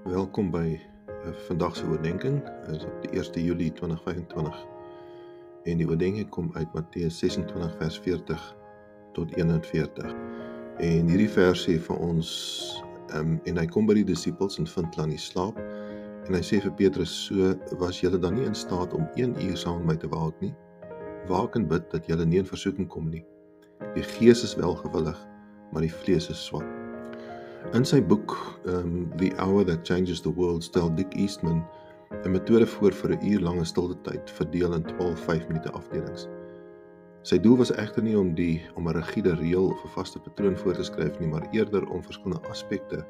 Welkom by vandag se oordeenking. Dit is op die 1 Julie 2025 en die oordeenking kom uit Matteus 26 vers 40 tot 41. En hierdie vers sê vir ons, en hy kom by die disippels en vind hulle aan die slaap, en hy sê vir Petrus, so was julle dan nie in staat om 1 uur saam met my te waak nie? Waak en bid dat julle nie in versoeking kom nie. Die gees is wel gewillig, maar die vlees is swak. In sy boek The Hour That Changes the World stel Dick Eastman 'n metode voor vir 'n uur lange stilte tyd, verdeel in 12 5-minute afdelings. Sy doel was egter nie om 'n rigiede reël of 'n vaste patroon voor te skryf nie, maar eerder om verskillende aspekte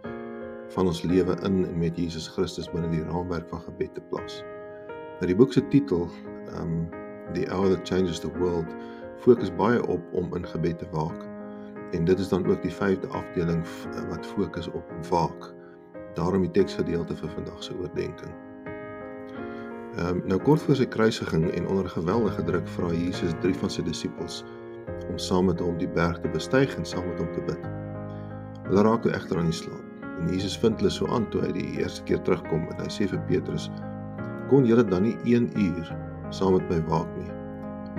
van ons lewe in en met Jesus Christus binne die raamwerk van gebed te plaas. Nou die boek se titel, The Hour That Changes the World, fokus baie op om in gebed te waak. En dit is dan ook die 5de afdeling wat fokus op waak. Daarom die teksgedeelte vir vandag se oordeenking. Nou kort voor sy kruisiging en onder geweldige druk vra Jesus 3 van sy disippels om saam met hom die berg te bestyg en saam met hom te bid. Hulle raak toe egter aan die slaap. En Jesus vind hulle so aan toe hy die eerste keer terugkom en hy sê vir Petrus, kon julle dan nie 1 uur saam met my waak nie?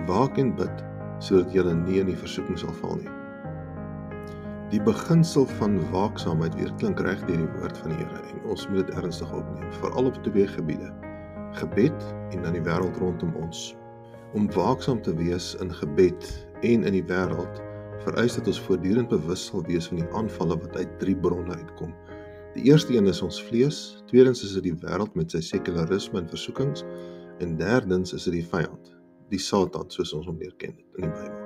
Waak en bid, sodat julle nie in die versoeking sal val nie. Die beginsel van waaksaamheid weerklink reg deur die woord van die Here en ons moet dit ernstig opneem, veral op 2 gebiede: gebed en dan die wêreld rondom ons. Om waaksaam te wees in gebed en in die wêreld vereis dat ons voortdurend bewus sal wees van die aanvalle wat uit 3 bronne uitkom. Die eerste een is ons vlees, tweedens is dit die wêreld met sy sekularisme en versoekings, en derdens is dit die vyand, die Satan soos ons hom leer ken in die Bybel.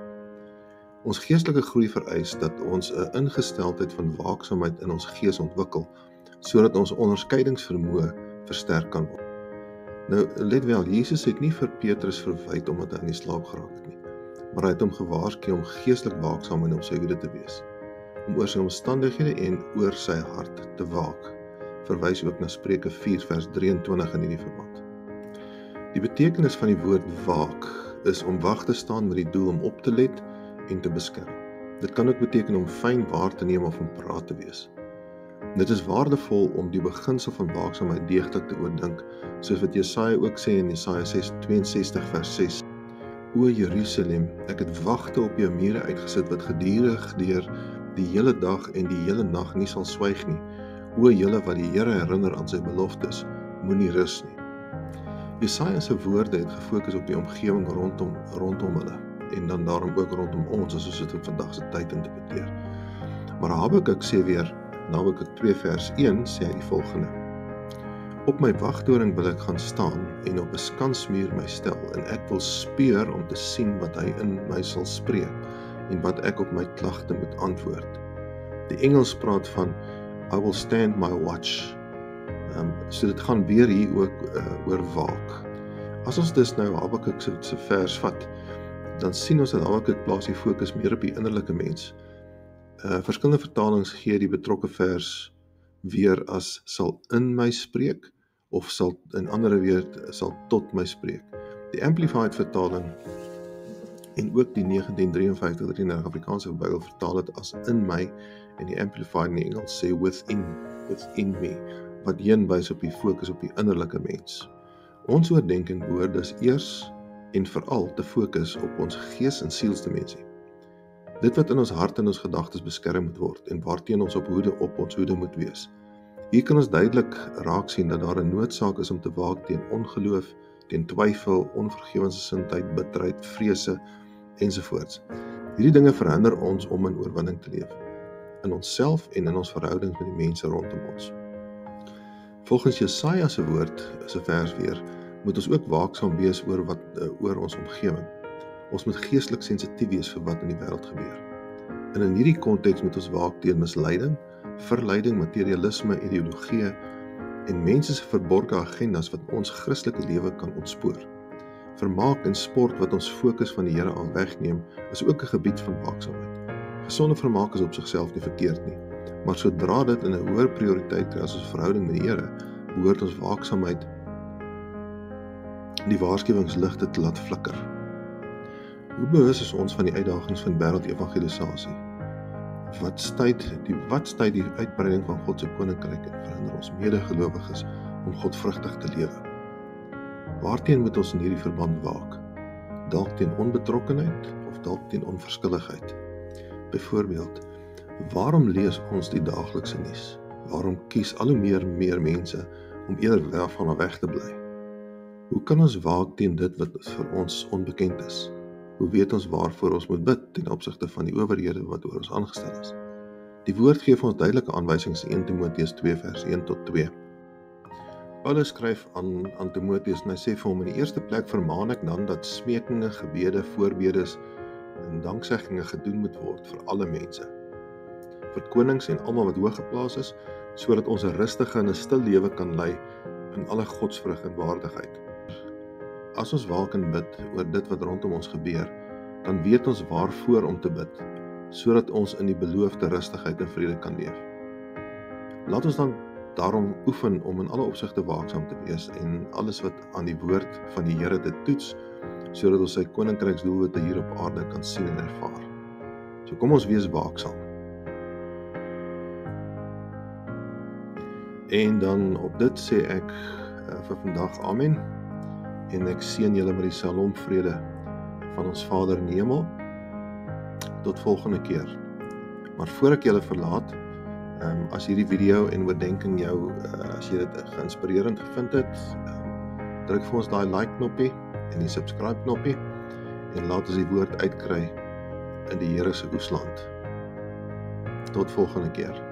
Ons geestelike groei vereis dat ons 'n ingesteldheid van waaksaamheid in ons gees ontwikkel, sodat ons onderskeidingsvermoë versterk kan word. Nou, let wel, Jesus het nie vir Petrus verwyd omdat hy in die slaap geraak het nie, maar hy het hom gewaarsku om geestelik waaksaam en op sy hoede te wees, om oor sy omstandighede en oor sy hart te waak. Verwys ook na Spreuke 4 vers 23 in hierdie verband. Die betekenis van die woord waak is om wag te staan met die doel om op te let en te beskerm. Dit kan ook beteken om fyn waar te neem of om paraat te wees. Dit is waardevol om die beginsel van waaksaamheid deeglik te oordink, soos wat Jesaja ook sê in Jesaja 62 vers 6. O Jerusalem, ek het wagte op jou mure uitgesit wat gedurig deur die hele dag en die hele nag nie sal swyg nie. O julle wat die Here herinner aan sy beloftes, moenie rus nie. Jesaja se woorde het gefokus op die omgewing rondom hulle en dan daarom ook rondom ons, as ons dit in vandag se tyd interpreteer. Maar Habakuk sê weer, in Habakuk 2 vers 1 sê hy die volgende: op my wagtoring wil ek gaan staan en op 'n skansmuur my stel, en ek wil speur om te sien wat hy in my sal spreek en wat ek op my klagte moet antwoord. Die Engels praat van I will stand my watch. So dit gaan weer hier ook oor waak. As ons dus nou Habakuk se vers vat, dan sien ons dat Habakuk plaas die fokus meer op die innerlike mens. Verskillende vertalings gee die betrokke vers weer as sal in my spreek, of sal, in ander woorde, sal tot my spreek. Die Amplified vertaling en ook die 1953 Afrikaanse Bybel vertaal dit as in my, en die Amplified in die Engels sê within me, wat heenwys op die fokus op die innerlike mens. Ons oordeenking behoort dus eers en veral te fokus op ons gees- en sielsdimensie. Dit wat in ons hart en ons gedagtes beskerm moet word en waarteen ons op ons hoede moet wees. Hier kan ons duidelik raak sien dat daar 'n noodsaak is om te waak teen ongeloof, teen twyfel, onvergewensgesindheid, bitterheid, vrese ensovoorts. Hierdie dinge verhinder ons om in oorwinning te leef, in onsself en in ons verhoudings met die mense rondom ons. Volgens Jesaja se woord, se vers weer, moet ons ook waaksaam wees oor ons omgewing. Ons moet geestelik sensitief wees vir wat in die wêreld gebeur. En in hierdie konteks moet ons waak teen misleiding, verleiding, materialisme, ideologieë en mense se verborgde agendas wat ons Christelike lewe kan ontspoor. Vermaak en sport wat ons fokus van die Here af wegneem, is ook 'n gebied van waaksaamheid. Gesonde vermaak is op sigself nie verkeerd nie, maar sodra dit in 'n hoër prioriteit kry as ons verhouding met die Here, behoort ons waaksaamheid die waarskuwingsligte te laat flikker. Hoe bewus is ons van die uitdagings van wêreldevangelisasie? Wat stuit die uitbreiding van God se koninkryk en verhinder ons medegelowiges om godvrugtig te lewe? Waarteen moet ons in hierdie verband waak? Dalk teen onbetrokkenheid of dalk teen onverskilligheid? Byvoorbeeld, waarom lees ons die daaglikse nuus? Waarom kies al hoe meer mense om eerder daarvan weg te bly? Hoe kan ons waak teen dit wat vir ons onbekend is? Hoe weet ons waarvoor ons moet bid ten opsigte van die owerhede wat oor ons aangestel is? Die woord gee vir ons duidelike aanwysings in 1 Timoteus 2 vers 1 tot 2. Paulus skryf aan Timoteus en hy sê vir hom, in die eerste plek vermaan ek dan dat smekinge, gebede, voorbedes en dankseggings gedoen moet word vir alle mense, vir konings en almal wat hoog geplaas is, sodat ons 'n rustige en 'n stil lewe kan lei in alle godsvrug en waardigheid. As ons waak en bid oor dit wat rondom ons gebeur, dan weet ons waarvoor om te bid, sodat ons in die beloofde rustigheid en vrede kan leef. Laat ons dan daarom oefen om in alle opsigte waaksaam te wees en alles wat aan die woord van die Here te toets, sodat ons sy koninkryksdoelwitte hier op aarde kan sien en ervaar. So kom ons wees waaksaam. En dan op dit sê ek vir vandag amen, en ek seën julle met die Shalom vrede van ons Vader in die hemel. Tot volgende keer. Maar voor ek julle verlaat, as hierdie video en oordenking jou, as jy dit geïnspirerend gevind het, druk vir ons daai like knoppie en die subscribe knoppie en laat ons die woord uitkry in die Here se oesland. Tot volgende keer.